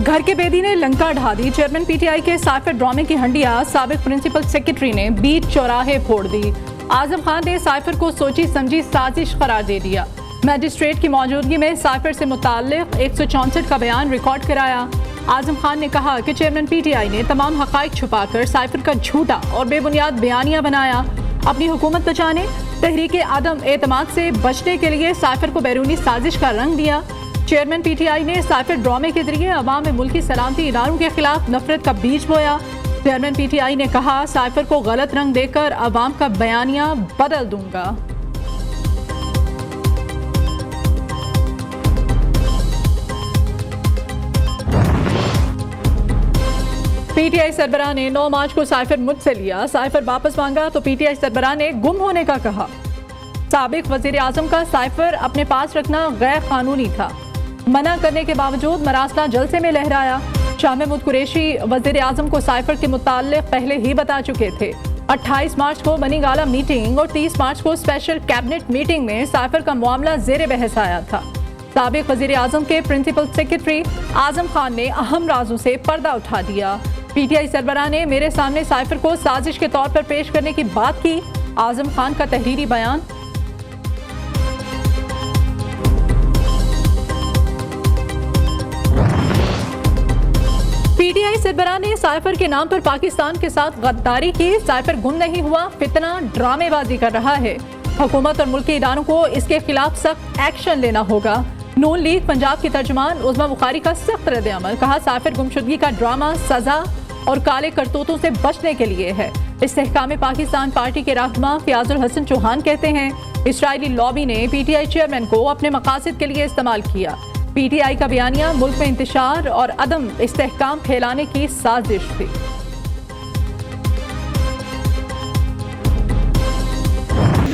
घर के बेदी ने लंका ढा दी। चेयरमैन पीटीआई के साइफर ड्रामे की हंडिया साबिक प्रिंसिपल सेक्रेटरी ने बीच चौराहे फोड़ दी। आजम खान ने साइफर को सोची समझी साजिश करार दे दिया। मैजिस्ट्रेट की मौजूदगी में साइफर से मुताल्लिक 164 का बयान रिकॉर्ड कराया। आजम खान ने कहा कि चेयरमैन पीटीआई ने तमाम हकाइक छुपाकर साइफर का झूठा और बेबुनियाद बयानिया बनाया। अपनी हुकूमत बचाने, तहरीक आदम एतमाद से बचने के लिए साइफर को बैरूनी साजिश का रंग दिया। चेयरमैन पीटीआई ने साइफर ड्रामे के जरिए अवाम में मुल्की सलामती इदारों के खिलाफ नफरत का बीज बोया। चेयरमैन पीटीआई ने कहा, साइफर को गलत रंग देकर अवाम का बयानिया बदल दूंगा। पीटीआई सरबराह ने 9 मार्च को साइफर मुझसे लिया, साइफर वापस मांगा तो पीटीआई सरबराह ने गुम होने का कहा। साबिक वजीर आजम का साइफर अपने पास रखना गैर कानूनी था। मना करने के बावजूद मरासला जलसे में लहराया। शाह महमूद कुरैशी वजीर आजम को साइफर के मुताल्लिक पहले ही बता चुके थे। 28 मार्च को बनी गाला मीटिंग और 30 मार्च को स्पेशल कैबिनेट मीटिंग में साइफर का मामला जेर बहस आया था। साबिक वजीर आजम के प्रिंसिपल सेक्रेटरी आजम खान ने अहम राजों से पर्दा उठा दिया। पीटीआई सरबराह ने मेरे सामने साइफर को साजिश के तौर पर पेश करने की बात की। आजम खान का तहरीरी बयान। पीटीआई सरबराह ने साइफर के नाम पर पाकिस्तान के साथ गद्दारी की। साइफर गुम नहीं हुआ, फितना ड्रामेबाजी कर रहा है। हुकूमत और मुल्की इदारों को इसके खिलाफ सख्त एक्शन लेना होगा। नून लीग पंजाब की तर्जुमान उज़मा बुखारी का सख्त रद्द-ए-अमल। कहा, साइफर गुमशुदगी का ड्रामा सजा और काले करतूतों से बचने के लिए है। इस्तेहकाम पाकिस्तान पार्टी के रहनुमा फ़ियाज़ुल हसन चौहान कहते हैं, इसराइली लॉबी ने पीटीआई चेयरमैन को अपने मकासद के लिए इस्तेमाल किया। पीटीआई का बयानिया मुल्क में इंतशार और अदम इस्तेहकाम फैलाने की साजिश थी।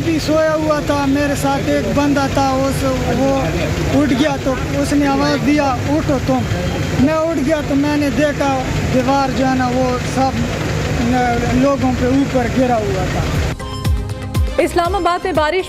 भी सोया हुआ था, मेरे साथ एक बंदा था, वो उठ गया तो उसने आवाज़ दिया, उठो तुम। मैं उठ गया तो मैंने देखा दीवार जो है ना वो सब लोगों पे ऊपर गिरा हुआ था। इस्लामाबाद में बारिश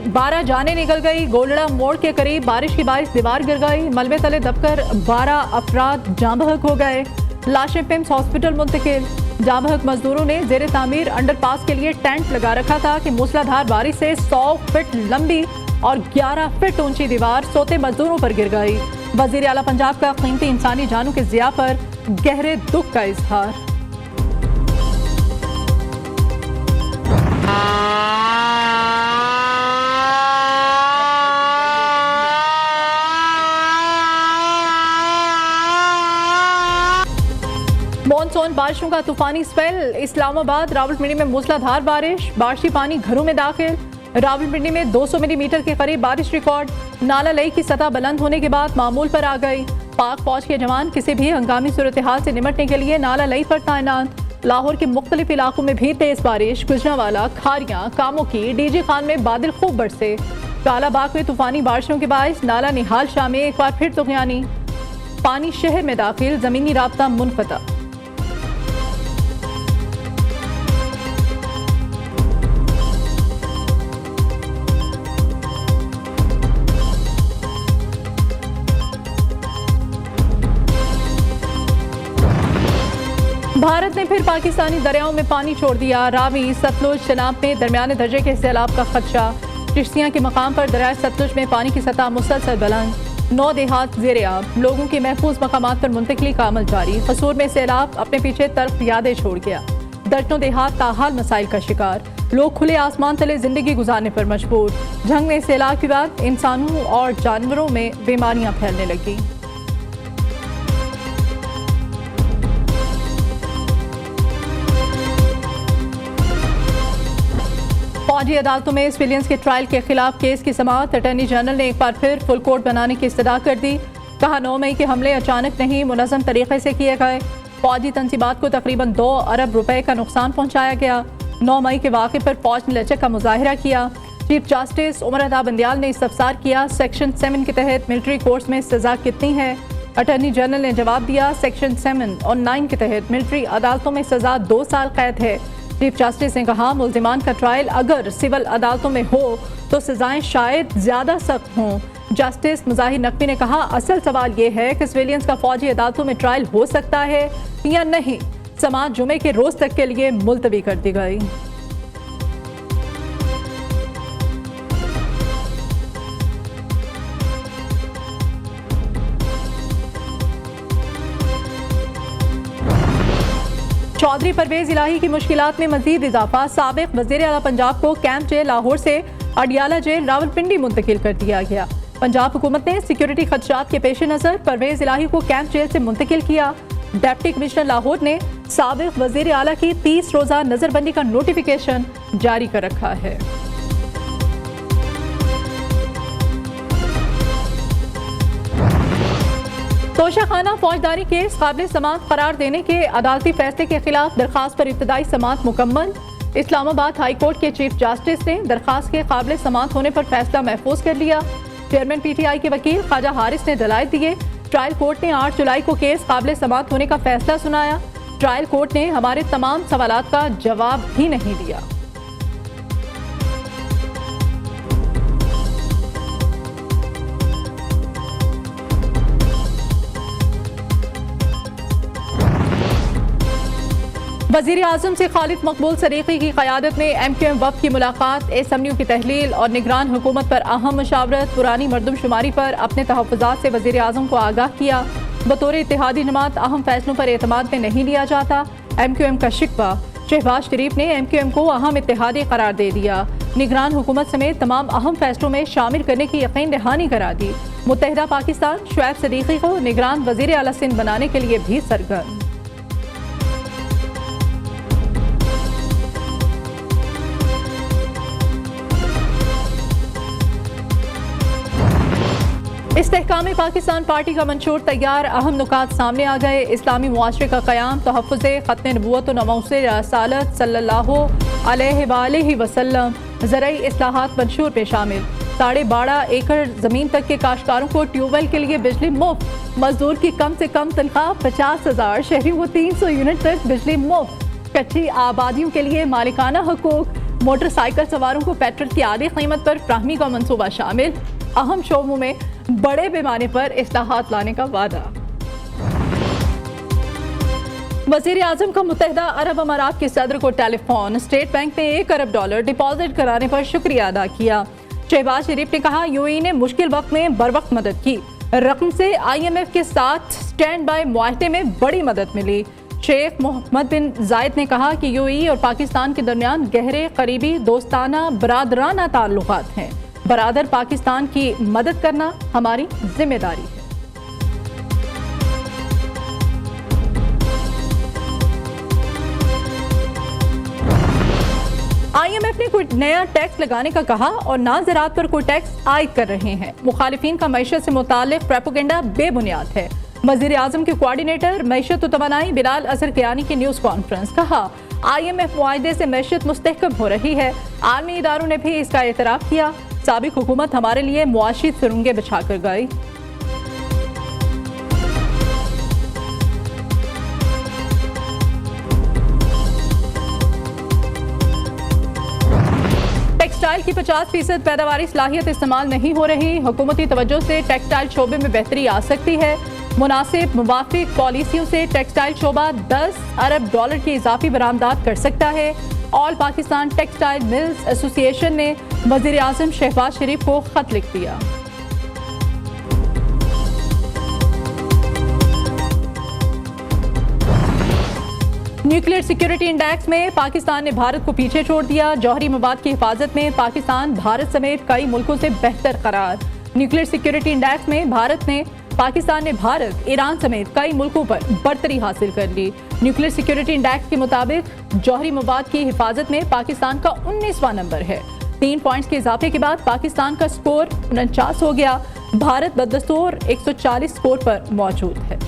12 जाने निकल गई। गोलड़ा मोड़ के करीब बारिश की बारिश दीवार गिर गई। मलबे तले दबकर 12 अफराद जाँ बहक हो गए। लाशें पिम्स हॉस्पिटल मुंतकिल। जाँ बहक मजदूरों ने जेर तामीर अंडरपास के लिए टेंट लगा रखा था कि मूसलाधार बारिश से 100 फीट लंबी और 11 फीट ऊंची दीवार सोते मजदूरों पर गिर गई। वजीर आला पंजाब का कीमती इंसानी जानों के ज़िया पर गहरे दुख का इजहार। मॉनसून बारिशों का तूफानी स्पेल। इस्लामाबाद रावलपिंडी में मूसलाधार बारिश, बारिशी पानी घरों में दाखिल। रावलपिंडी में 200 मिलीमीटर के करीब बारिश रिकॉर्ड। नाला लई की सतह बुलंद होने के बाद मामूल पर आ गई। पाक फौज के जवान किसी भी हंगामी सूरत हाल से निपटने के लिए नाला लई पर तैनात। लाहौर के मुख्तलिफ इलाकों में भी तेज बारिश। गुजरांवाला, खारियां, कामों की, डीजी खान में बादल खूब बरसे। कालाबाग में तूफानी बारिशों के बायस नाला निहाल शाह में एक बार फिर तुगयानी। पानी शहर में दाखिल, जमीनी राब्ता मुनक़ता। भारत ने फिर पाकिस्तानी दरियाओं में पानी छोड़ दिया। रावी, सतलुज, चनाब में दरमियाने दर्जे के सैलाब का खदशा। चिश्तियाँ के मकाम पर दरिया सतलुज में पानी की सतह मुसलसल बुलंद। 9 देहात ज़ेर-ए-आब। लोगों की महफूज मकामात पर मुंतकिली का अमल जारी। कसूर में सैलाब अपने पीछे तर्क यादें छोड़ गया। दर्जनों देहात ताहाल मसाइल का शिकार। लोग खुले आसमान तले जिंदगी गुजारने पर मजबूर। जंग में सैलाब के बाद इंसानों और जानवरों में बीमारियां फैलने लगी। फौजी अदालतों में सिविलियंस के ट्रायल के खिलाफ केस की समाअत। अटॉर्नी जनरल ने एक बार फिर फुल कोर्ट बनाने की इस्तदा कर दी। कहा, 9 मई के हमले अचानक नहीं, मुनज़्ज़म तरीके से किए गए। फौजी तंसीबात को तकरीबन 2 अरब रुपए का नुकसान पहुंचाया गया। 9 मई के वाक़े पर फौज ने लचक का मुजाहिरा किया। चीफ जस्टिस उमर अता बंदियाल ने इस्तफसार किया, सेक्शन 7 के तहत मिलिट्री कोर्ट्स में सजा कितनी है। अटॉर्नी जनरल ने जवाब दिया, सेक्शन 7 और 9 के तहत मिलिट्री अदालतों में सजा 2 साल कैद है। चीफ जस्टिस ने कहा, मुल्जिमान का ट्रायल अगर सिविल अदालतों में हो तो सजाएं शायद ज़्यादा सख्त हों। जस्टिस मुजाहिर नकवी ने कहा, असल सवाल ये है कि सिविलियंस का फौजी अदालतों में ट्रायल हो सकता है या नहीं। समाअत जुमे के रोज तक के लिए मुलतवी कर दी गई। चौधरी परवेज इलाही की मुश्किलात में मजीद इजाफा। साबिक वजीर आला पंजाब को कैंप जेल लाहौर से अडियाला जेल रावलपिंडी मुंतकिल कर दिया गया। पंजाब हुकूमत ने सिक्योरिटी खदशात के पेश नजर परवेज इलाही को कैंप जेल से मुंतकिल किया। डिप्टी कमिश्नर लाहौर ने साबिक वजीर आला की 30 रोजा नजरबंदी का नोटिफिकेशन जारी कर रखा है। तोशाखाना फौजदारी केस काबिल समाअत करार देने के अदालती फैसले के खिलाफ दरखास्त पर इब्तदाई समाअत मुकम्मल। इस्लामाबाद हाई कोर्ट के चीफ जस्टिस ने दरखास्त के काबिल समाअत होने पर फैसला महफूज कर लिया। चेयरमैन PTI के वकील ख्वाजा हारिस ने दलाइल दिए। ट्रायल कोर्ट ने 8 जुलाई को केस काबिल समाअत होने का फैसला सुनाया। ट्रायल कोर्ट ने हमारे तमाम सवालात का जवाब भी नहीं दिया। वज़ीर आज़म से खालिद मकबूल सरीकी की क़यादत में MQM वफ़द की मुलाकात। SMU की तहलील और निगरान हुकूमत पर अहम मशावरत। पुरानी मरदमशुमारी पर अपने तहफ़्फ़ुज़ात से वज़ीर आज़म को आगाह किया। बतौर इत्तेहादी जमात अहम फैसलों पर एतमाद में नहीं लिया जाता। MQM का शिकवा। शहबाज शरीफ ने MQM को अहम इत्तेहादी करार दे दिया। निगरान हुकूमत समेत तमाम अहम फैसलों में शामिल करने की यकीन दहानी करा दी। मुत्तहिदा पाकिस्तान शुएब सदीकी को निगरान वज़ीर आला सिंध बनाने के लिए भी सरगर्म। इस्तेहकाम पाकिस्तान पार्टी का मंशूर तैयार। अहम नुकात सामने आ गए। इस्लामी मुआशरे का क़याम, तहफ़्फ़ुज़े ख़त्म नबूवत व नवासिर रसालत सल्लल्लाहु अलैहि वसल्लम। ज़रई इस्लाहात मंशूर में शामिल। 12.5 एकड़ ज़मीन तक के काश्तकारों को ट्यूबवेल के लिए बिजली मुफ्त। मजदूर की कम से कम तनख्वाह 50,000। शहरियों को 300 यूनिट तक बिजली मुफ्त। कच्ची आबादियों के लिए मालिकाना हकूक। मोटरसाइकिल सवारों को पेट्रोल की आधी कीमत पर फ्राहमी का मंसूबा शामिल। अहम शोबों में बड़े पैमाने पर इस्लाहात लाने का वादा। वज़ीर आज़म का मुत्तहिदा अरब अमारात के सदर को टेलीफोन। स्टेट बैंक ने $1 अरब डिपॉजिट कराने पर शुक्रिया अदा किया। शहबाज शरीफ ने कहा, UAE ने मुश्किल वक्त में बर वक्त मदद की। रकम से IMF के साथ स्टैंड बाय मुआहदे में बड़ी मदद मिली। शेख मोहम्मद बिन जायद ने कहा कि UAE और पाकिस्तान के दरमियान गहरे, करीबी, दोस्ताना, बरादराना ताल्लुकात हैं। बरादर पाकिस्तान की मदद करना हमारी जिम्मेदारी है। IMF ने कोई नया टैक्स लगाने का कहा और ना ज़राअत पर कोई टैक्स आयद कर रहे हैं। मुखालिफिन का मईशत से मुताल्लिक प्रोपेगेंडा बेबुनियाद है। वज़ीर आज़म के कोऑर्डिनेटर मईशत व तवानाई बिलाल असर कियानी की न्यूज़ कॉन्फ्रेंस। कहा, IMF मुआहदे से मईशत मुस्तहकम हो रही है। आलमी इदारों ने भी इसका एतराफ़ किया। साबिक हुकूमत हमारे लिए मुआशी सुरंगें बिछा कर गई। टेक्सटाइल की 50% पैदावारी सलाहियत इस्तेमाल नहीं हो रही। हुकूमती तवज्जो से टेक्सटाइल शोबे में बेहतरी आ सकती है। मुनासिब मुवाफिक पॉलिसियों से टेक्सटाइल शोबा $10 अरब की इजाफी बरामदात कर सकता है। All Pakistan textile mills association ने वज़ीर आज़म शहबाज शरीफ को खत लिख दिया। न्यूक्लियर सिक्योरिटी इंडेक्स में पाकिस्तान ने भारत को पीछे छोड़ दिया। जौहरी मवाद की हिफाजत में पाकिस्तान भारत समेत कई मुल्कों से बेहतर करार। न्यूक्लियर सिक्योरिटी इंडेक्स में पाकिस्तान ने भारत, ईरान समेत कई मुल्कों पर बरतरी हासिल कर ली। न्यूक्लियर सिक्योरिटी इंडेक्स के मुताबिक जौहरी मवाद की हिफाजत में पाकिस्तान का 19वां नंबर है। 3 पॉइंट्स के इजाफे के बाद पाकिस्तान का स्कोर 49 हो गया। भारत बदस्तूर 140 स्कोर पर मौजूद है।